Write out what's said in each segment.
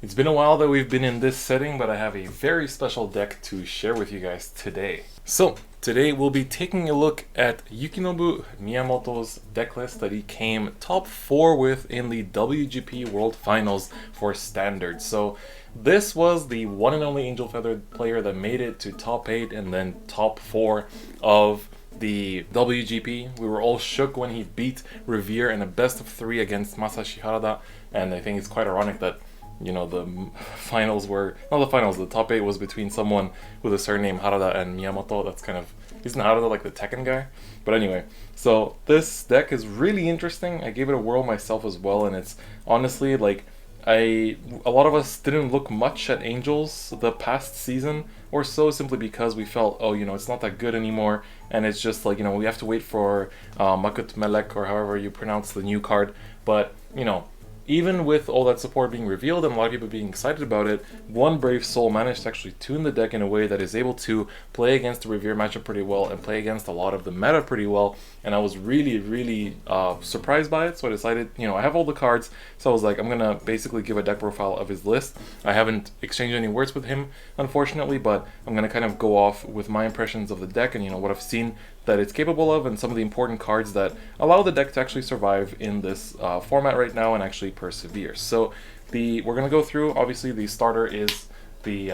It's been a while that we've been in this setting, but I have a very special deck to share with you guys today. So, today we'll be taking a look at Yukinobu Miyamoto's deck list that he came top 4 with in the WGP World Finals for Standard. So, this was the one and only Angel Feathered player that made it to top 8 and then top 4 of the WGP. We were all shook when he beat Revere in a best of 3 against Masashi Harada, and I think it's quite ironic that the finals were, not the finals, the top 8 was between someone with a surname Harada and Miyamoto. That's kind of, isn't Harada like the Tekken guy? But anyway, so this deck is really interesting. I gave it a whirl myself as well, and it's honestly like, a lot of us didn't look much at Angels the past season or so, simply because we felt, it's not that good anymore, and it's just like, we have to wait for Makut Melek, or however you pronounce the new card. But, even with all that support being revealed and a lot of people being excited about it, one brave soul managed to actually tune the deck in a way that is able to play against the Revere matchup pretty well and play against a lot of the meta pretty well. And I was really surprised by it, so I decided, I have all the cards, so I was like, I'm gonna basically give a deck profile of his list. I haven't exchanged any words with him, unfortunately, but I'm gonna kind of go off with my impressions of the deck and what I've seen that it's capable of, and some of the important cards that allow the deck to actually survive in this format right now and actually persevere. So we're going to go through, obviously the starter is the,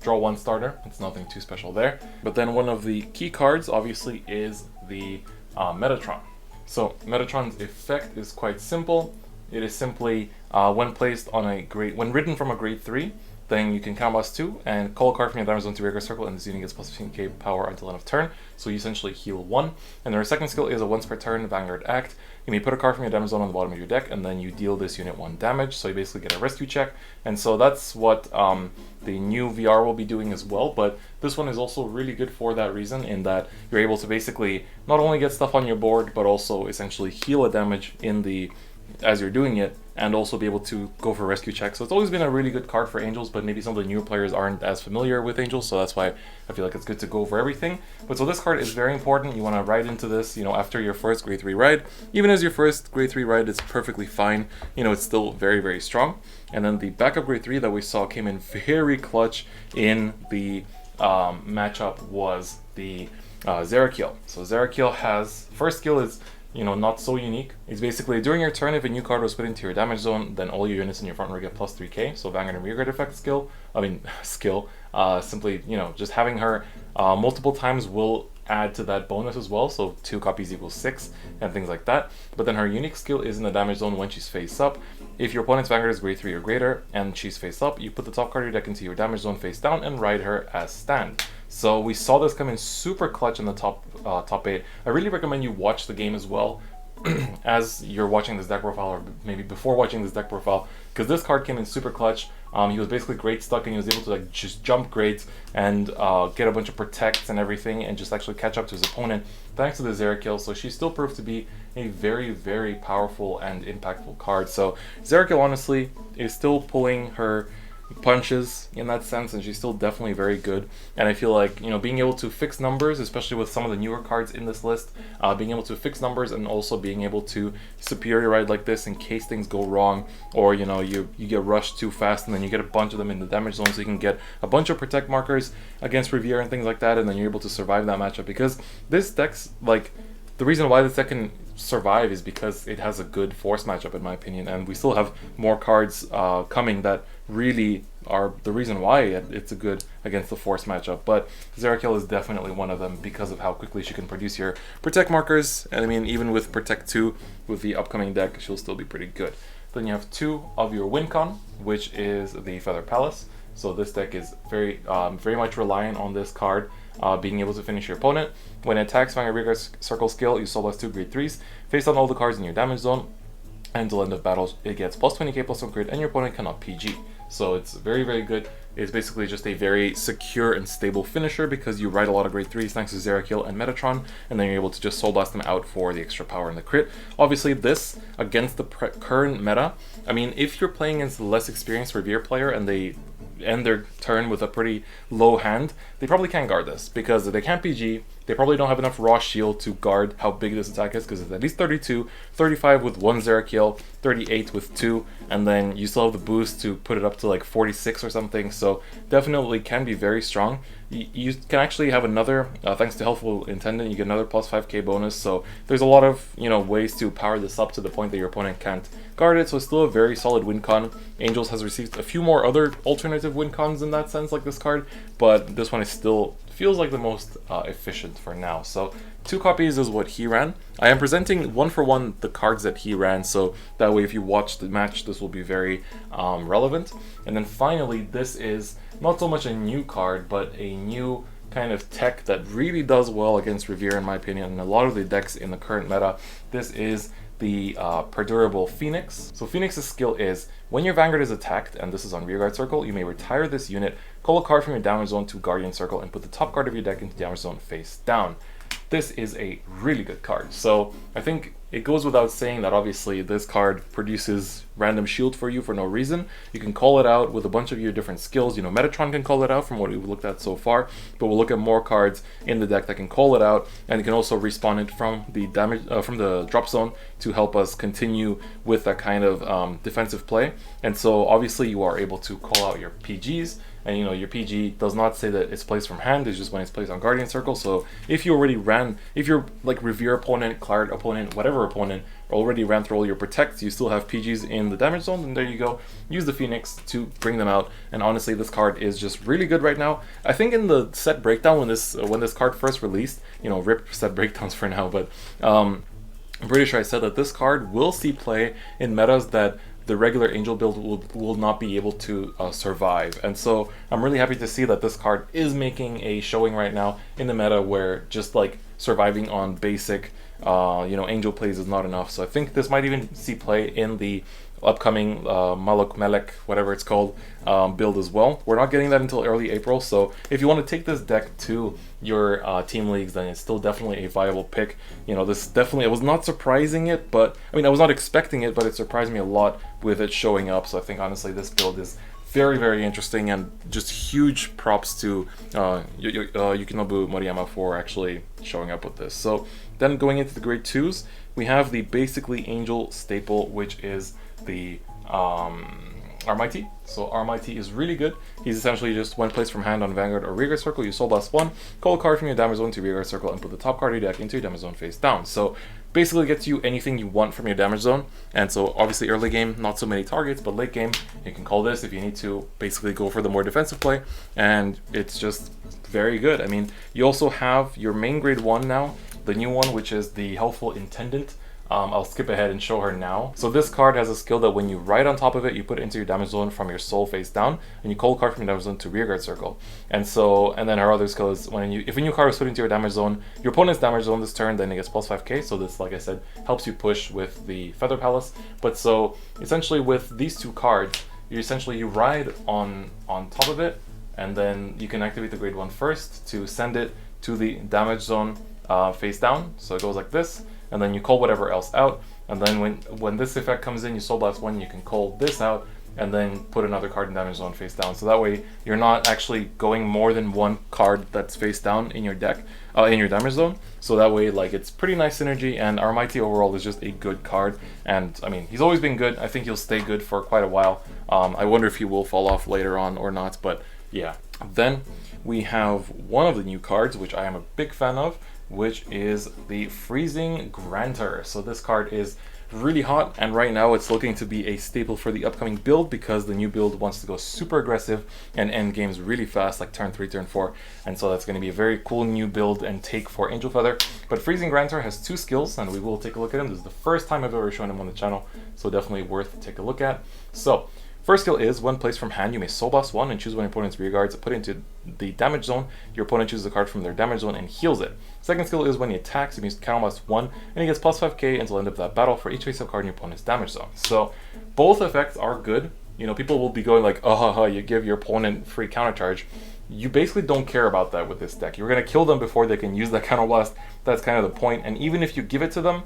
draw 1 starter. It's nothing too special there. But then one of the key cards, obviously, is the Metatron. So Metatron's effect is quite simple. It is simply, when placed on when written from a grade 3, then you can combust 2 and call a card from your damage zone to Ragwell circle, and this unit gets plus 15k power until end of turn. So you essentially heal 1. And their second skill is a once per turn Vanguard act. You may put a card from your damage zone on the bottom of your deck, and then you deal this unit 1 damage. So you basically get a rescue check. And so that's what the new VR will be doing as well. But this one is also really good for that reason, in that you're able to basically not only get stuff on your board, but also essentially heal a damage as you're doing it, and also be able to go for rescue checks. So it's always been a really good card for Angels, but maybe some of the newer players aren't as familiar with Angels, so that's why I feel like it's good to go over everything. But so this card is very important. You want to ride into this, after your first grade 3 ride. Even as your first grade 3 ride, it's perfectly fine. It's still very strong. And then the backup grade 3 that we saw came in very clutch in the matchup was the Zarek Eel. So Zarek Eel has, first skill is not so unique. It's basically, during your turn, if a new card was put into your damage zone, then all your units in your front row get plus 3k. So Vanguard and Rearguard effect skill, simply, just having her multiple times will add to that bonus as well. So 2 copies equals 6 and things like that. But then her unique skill is in the damage zone when she's face up. If your opponent's Vanguard is grade 3 or greater and she's face up, you put the top card of your deck into your damage zone face down and ride her as stand. So we saw this come in super clutch in the top 8. I really recommend you watch the game as well as you're watching this deck profile, or maybe before watching this deck profile, because this card came in super clutch. He was basically grade stuck, and he was able to just jump grades and get a bunch of protects and everything, and just actually catch up to his opponent thanks to the Zarek Eel. So she still proved to be a very powerful and impactful card. So Zarek Eel honestly is still pulling her punches in that sense, and she's still definitely very good. And I feel like being able to fix numbers, especially with some of the newer cards in this list, being able to fix numbers and also being able to superior ride like this in case things go wrong, or you get rushed too fast and then you get a bunch of them in the damage zone, so you can get a bunch of protect markers against Revere and things like that, and then you're able to survive that matchup. Because this deck's like, the reason why this deck can survive is because it has a good force matchup, in my opinion, and we still have more cards coming that really are the reason why it's a good against the force matchup. But Zarek Eel is definitely one of them because of how quickly she can produce your protect markers. And I mean, even with protect 2 with the upcoming deck, she'll still be pretty good. Then you have 2 of your Wincon, which is the Feather Palace. So this deck is very much reliant on this card being able to finish your opponent. When it attacks Vanguard Rearguard Circle skill, you soul two grade 3s. Face on all the cards in your damage zone, and until end of battle, it gets plus 20k plus 1 crit, and your opponent cannot PG. So it's very good. It's basically just a very secure and stable finisher because you ride a lot of grade 3s thanks to Zarek Eel and Metatron, and then you're able to just soul blast them out for the extra power and the crit. Obviously this, against the current meta, I mean, if you're playing against a less experienced Revere player and they end their turn with a pretty low hand, they probably can't guard this because they can't PG, They probably don't have enough raw shield to guard how big this attack is, because it's at least 32, 35 with 1 Zarek Eel, 38 with 2, and then you still have the boost to put it up to like 46 or something, so definitely can be very strong. You can actually have another, thanks to Helpful Intendant, you get another plus 5k bonus, so there's a lot of, ways to power this up to the point that your opponent can't guard it, so it's still a very solid win con. Angels has received a few more other alternative win cons in that sense, like this card, but this one is still feels like the most efficient for now. So 2 copies is what he ran. I am presenting one for one the cards that he ran, so that way if you watch the match, this will be very relevant. And then finally, this is not so much a new card, but a new kind of tech that really does well against Revere, in my opinion, and a lot of the decks in the current meta. This is the Perdurable Phoenix. So Phoenix's skill is, when your Vanguard is attacked, and this is on Rearguard Circle, you may retire this unit, call a card from your damage zone to Guardian Circle, and put the top card of your deck into damage zone face down. This is a really good card. So I think it goes without saying that obviously this card produces random shield for you for no reason. You can call it out with a bunch of your different skills. Metatron can call it out from what we've looked at so far, but we'll look at more cards in the deck that can call it out, and you can also respawn it from the damage from the drop zone to help us continue with that kind of defensive play. And so obviously you are able to call out your PGs. And your PG does not say that it's placed from hand, it's just when it's placed on Guardian Circle. So if you already ran, if you're like Revere opponent, Claret opponent, whatever opponent, already ran through all your protects, you still have PGs in the damage zone, and there you go. Use the Phoenix to bring them out. And honestly, this card is just really good right now. I think in the set breakdown when this card first released, rip set breakdowns for now, but I'm pretty sure I said that this card will see play in metas that the regular Angel build will not be able to survive. And so I'm really happy to see that this card is making a showing right now in the meta where just like surviving on basic Angel plays is not enough. So I think this might even see play in the upcoming Malok Melek, whatever it's called, build as well. We're not getting that until early April, so if you want to take this deck to your team leagues, then it's still definitely a viable pick. This definitely, I was not surprising it, but I was not expecting it, but it surprised me a lot with it showing up. So I think honestly this build is very, very interesting, and just huge props to Yukinobu Miyamoto for actually showing up with this. So then going into the grade 2s, we have the basically Angel staple, which is the Armighty. So Armighty is really good. He's essentially just when placed from hand on Vanguard or Rearguard Circle, you Soul Blast 1, call a card from your damage zone to Rearguard Circle, and put the top card of your deck into your damage zone face down. So basically gets you anything you want from your damage zone. And so obviously early game, not so many targets, but late game, you can call this if you need to basically go for the more defensive play, and it's just very good. You also have your main grade 1 now, the new one, which is the Helpful Intendant. I'll skip ahead and show her now. So this card has a skill that when you ride on top of it, you put it into your damage zone from your soul face down, and you call a card from your damage zone to Rearguard Circle. And then her other skill is if a new card is put into your damage zone, your opponent's damage zone this turn, then it gets plus 5k. So this, like I said, helps you push with the Feather Palace. But so essentially with these 2 cards, you ride on top of it, and then you can activate the grade 1 first to send it to the damage zone face down. So it goes like this. And then you call whatever else out, and then when this effect comes in, you Soul Blast 1, you can call this out, and then put another card in damage zone face down. So that way you're not actually going more than 1 card that's face down in your deck, in your damage zone. So that way, it's pretty nice synergy, and Armighty overall is just a good card. And he's always been good. I think he'll stay good for quite a while. I wonder if he will fall off later on or not, but yeah. Then we have one of the new cards, which I am a big fan of, which is the Freezing Grantor. So this card is really hot, and right now it's looking to be a staple for the upcoming build, because the new build wants to go super aggressive and end games really fast, like turn 3, turn 4, and so that's going to be a very cool new build and take for Angel Feather. But Freezing Grantor has 2 skills, and we will take a look at him. This is the first time I've ever shown him on the channel, so definitely worth to take a look at. So first skill is, when placed from hand, you may Soul Blast 1 and choose one of your opponent's rear guards, put it into the damage zone. Your opponent chooses a card from their damage zone and heals it. Second skill is, when he attacks, you may Counter Blast 1, and he gets plus 5k until the end of that battle for each face-up card in your opponent's damage zone. So both effects are good. People will be going like, oh haha, you give your opponent free counter charge. You basically don't care about that with this deck. You're going to kill them before they can use that Counter Blast. That's kind of the point. And even if you give it to them,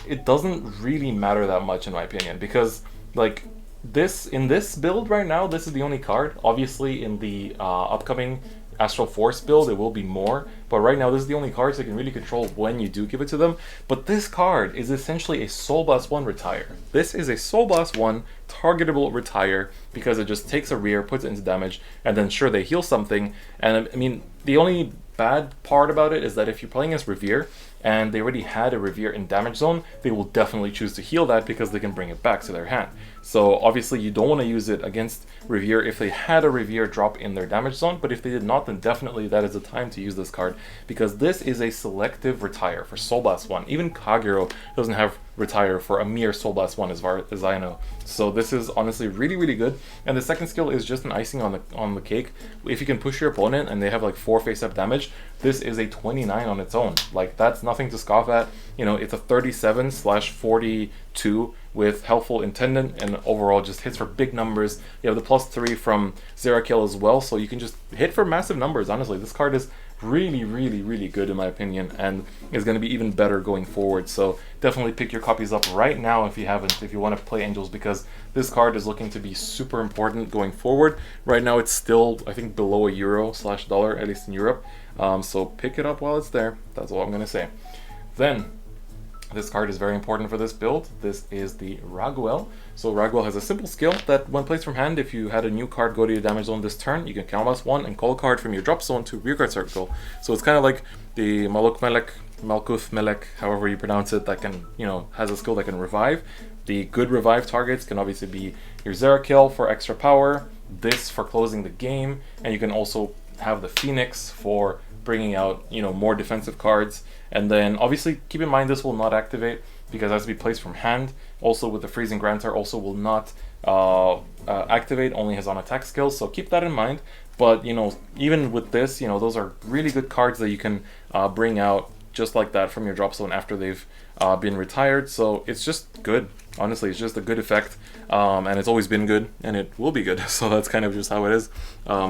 it doesn't really matter that much in my opinion, because in this build right now, this is the only card. Obviously in the upcoming Astral Force build, it will be more. But right now, this is the only card, so you can really control when you do give it to them. But this card is essentially a Soul Blast 1 retire. This is a Soul Blast 1 targetable retire because it just takes a rear, puts it into damage, and then sure, they heal something. And I mean, the only bad part about it is that if you're playing as Revere, and they already had a Revere in damage zone, they will definitely choose to heal that because they can bring it back to their hand. So obviously you don't want to use it against Revere if they had a Revere drop in their damage zone, but if they did not, then definitely that is the time to use this card, because this is a selective retire for Soul Blast 1. Even Kagero doesn't have retire for a mere Soul Blast 1 as I know. So this is honestly really, really good. And the second skill is just an icing on the cake. If you can push your opponent and they have like 4 face-up damage, this is a 29 on its own. Like, that's nothing to scoff at. You know, it's a 37/42 with Helpful Intendant, and overall just hits for big numbers. You have the +3 from Zarek Eel as well, so you can just hit for massive numbers. Honestly, this card is really, really, really good in my opinion, and is going to be even better going forward. So definitely pick your copies up right now if you haven't, if you want to play Angels, because this card is looking to be super important going forward. Right now it's still, I think, below €/dollar, at least in Europe. So pick it up while it's there. That's all I'm going to say. Then, this card is very important for this build. This is the Ragwell. So Ragwell has a simple skill that when placed from hand, if you had a new card go to your damage zone this turn, you can counterblast 1 and call a card from your drop zone to rear guard circle. So it's kind of like the Malkuth Melek, however you pronounce it, that can, you know, has a skill that can revive. The good revive targets can obviously be your Zarek Eel for extra power, this for closing the game, and you can also have the Phoenix for bringing out, you know, more defensive cards. And then obviously keep in mind this will not activate because it has to be placed from hand. Also with the Freezing Grantor also will not activate, only has on attack skills, so keep that in mind. But you know, even with this, you know, those are really good cards that you can bring out just like that from your drop zone after they've been retired. So it's just good. Honestly, it's just a good effect, and it's always been good, and it will be good. So that's kind of just how it is.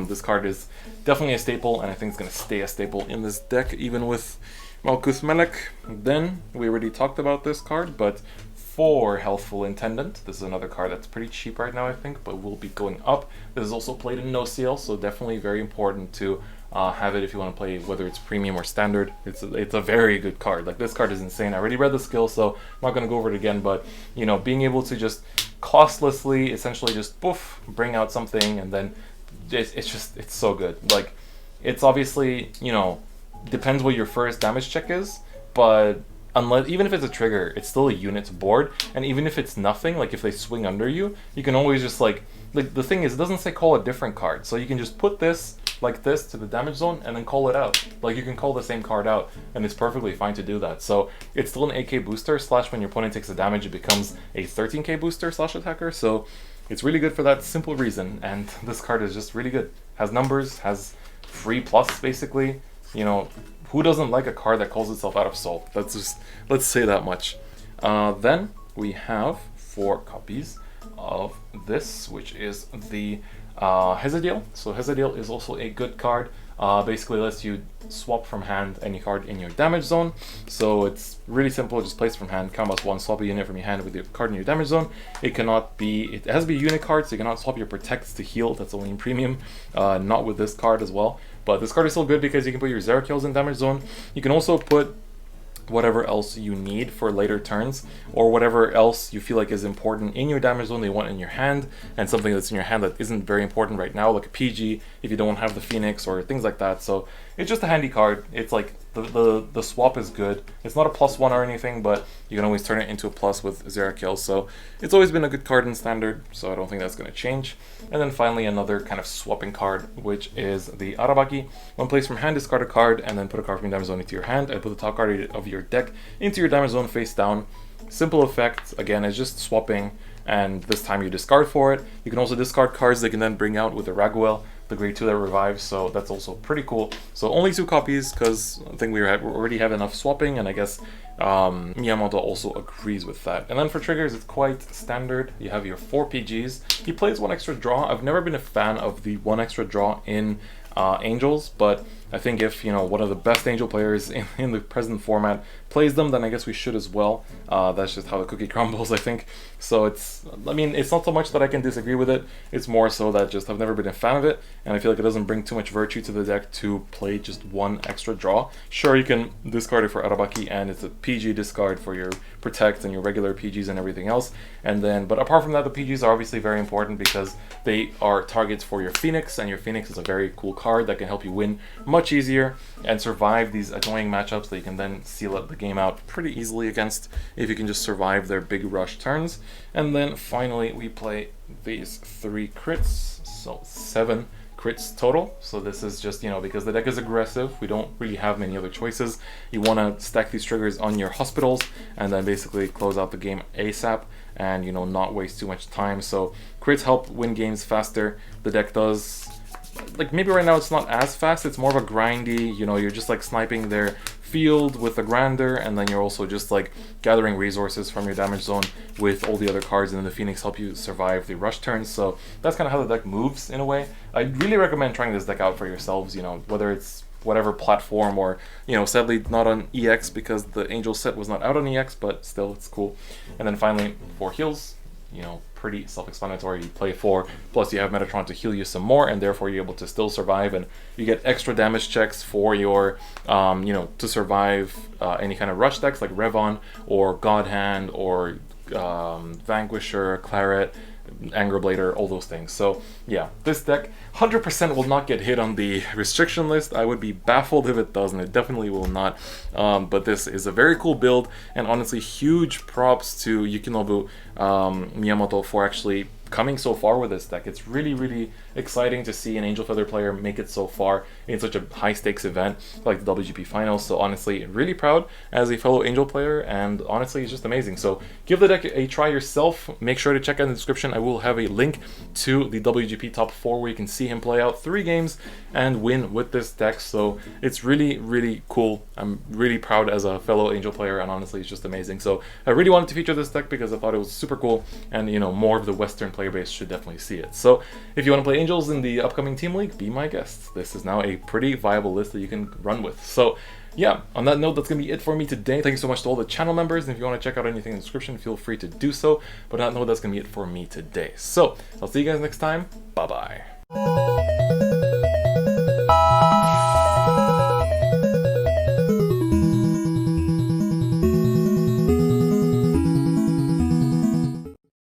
This card is definitely a staple, and I think it's going to stay a staple in this deck, even with Malkuth Melek. Then, we already talked about this card, but for Healthful Intendant, this is another card that's pretty cheap right now, I think, but will be going up. This is also played in no seal, so definitely very important to have it if you want to play, whether it's premium or standard. It's a very good card. Like, this card is insane. I already read the skill, so I'm not going to go over it again, but you know, being able to just costlessly essentially just poof, bring out something, and then it's so good. Like, it's obviously, you know, depends what your first damage check is, but unless, even if it's a trigger, it's still a unit to board, and even if it's nothing, like if they swing under you, you can always just like the thing is, it doesn't say call a different card, so you can just put this like this to the damage zone and then call it out. Like, you can call the same card out, and it's perfectly fine to do that. So it's still an 8k booster, slash when your opponent takes a damage, it becomes a 13k booster slash attacker. So it's really good for that simple reason, and this card is just really good. Has numbers, has free plus basically. You know, who doesn't like a card that calls itself out of soul? That's just, let's say that much. Then we have 4 copies of this, which is the Hezadiel. So Hezadiel is also a good card. Basically lets you swap from hand any card in your damage zone. So it's really simple, just place from hand, combos 1, swap a unit from your hand with your card in your damage zone. It cannot be, it has to be a unit card, so you cannot swap your protects to heal, that's only in premium, not with this card as well. But this card is still good because you can put your Zarek Eels in damage zone. You can also put whatever else you need for later turns, or whatever else you feel like is important in your damage zone that you want in your hand, and something that's in your hand that isn't very important right now, like a PG if you don't have the Phoenix or things like that. So it's just a handy card. It's like the swap is good. It's not a +1 or anything, but you can always turn it into a plus with Zarek Eel. So it's always been a good card in standard, so I don't think that's going to change. And then finally another kind of swapping card, which is the Arabaki. When placed from hand, discard a card and then put a card from your damage zone into your hand, and put the top card of your deck into your damage zone face down. Simple effect. Again, it's just swapping, and this time you discard for it. You can also discard cards that can then bring out with the Ragwell, the grade 2 that revives, so that's also pretty cool. So only 2 copies because I think we already have enough swapping, and I guess Miyamoto also agrees with that. And then for triggers, it's quite standard. You have your 4 PGs. He plays 1 extra draw. I've never been a fan of the 1 extra draw in Angels, but I think if, you know, one of the best Angel players in the present format plays them, then I guess we should as well. That's just how the cookie crumbles, I think. So it's, I mean, it's not so much that I can disagree with it, it's more so that just I've never been a fan of it, and I feel like it doesn't bring too much virtue to the deck to play just one extra draw. Sure, you can discard it for Arabaki, and it's a PG discard for your Protect and your regular PGs and everything else. And then, but apart from that, the PGs are obviously very important because they are targets for your Phoenix, and your Phoenix is a very cool card that can help you win much easier and survive these annoying matchups that you can then seal up the game out pretty easily against if you can just survive their big rush turns. And then finally we play these 3 crits, so 7 crits total. So this is just, you know, because the deck is aggressive, we don't really have many other choices. You want to stack these triggers on your hospitals and then basically close out the game ASAP and, you know, not waste too much time. So crits help win games faster. The deck does, like, maybe right now it's not as fast, it's more of a grindy, you know, you're just like sniping their field with the Grandor, and then you're also just like gathering resources from your damage zone with all the other cards, and then the Phoenix help you survive the rush turns. So that's kind of how the deck moves in a way. I really recommend trying this deck out for yourselves, you know, whether it's whatever platform or, you know, sadly not on EX because the Angel set was not out on EX, but still it's cool. And then finally 4 heals, you know, pretty self-explanatory. You play 4, plus you have Metatron to heal you some more, and therefore you're able to still survive, and you get extra damage checks for your, you know, to survive any kind of rush decks like Revon or God Hand or Vanquisher, Claret, Angerblader, all those things. So yeah, this deck 100% will not get hit on the restriction list. I would be baffled if it doesn't. It definitely will not. But this is a very cool build, and honestly, huge props to Yukinobu Miyamoto for actually coming so far with this deck. It's really, really exciting to see an Angel Feather player make it so far in such a high-stakes event like the WGP Finals. So honestly, really proud as a fellow Angel player, and honestly, it's just amazing. So give the deck a try yourself. Make sure to check out in the description. I will have a link to the WGP Top 4 where you can see him play out 3 games and win with this deck. So it's really, really cool. I'm really proud as a fellow Angel player, and honestly, it's just amazing. So I really wanted to feature this deck because I thought it was super cool, and, you know, more of the Western player base should definitely see it. So if you want to play Angels in the upcoming Team League, be my guest. This is now a pretty viable list that you can run with. So yeah, on that note, that's going to be it for me today. Thank you so much to all the channel members, and if you want to check out anything in the description, feel free to do so. But on that note, that's going to be it for me today. So I'll see you guys next time. Bye-bye.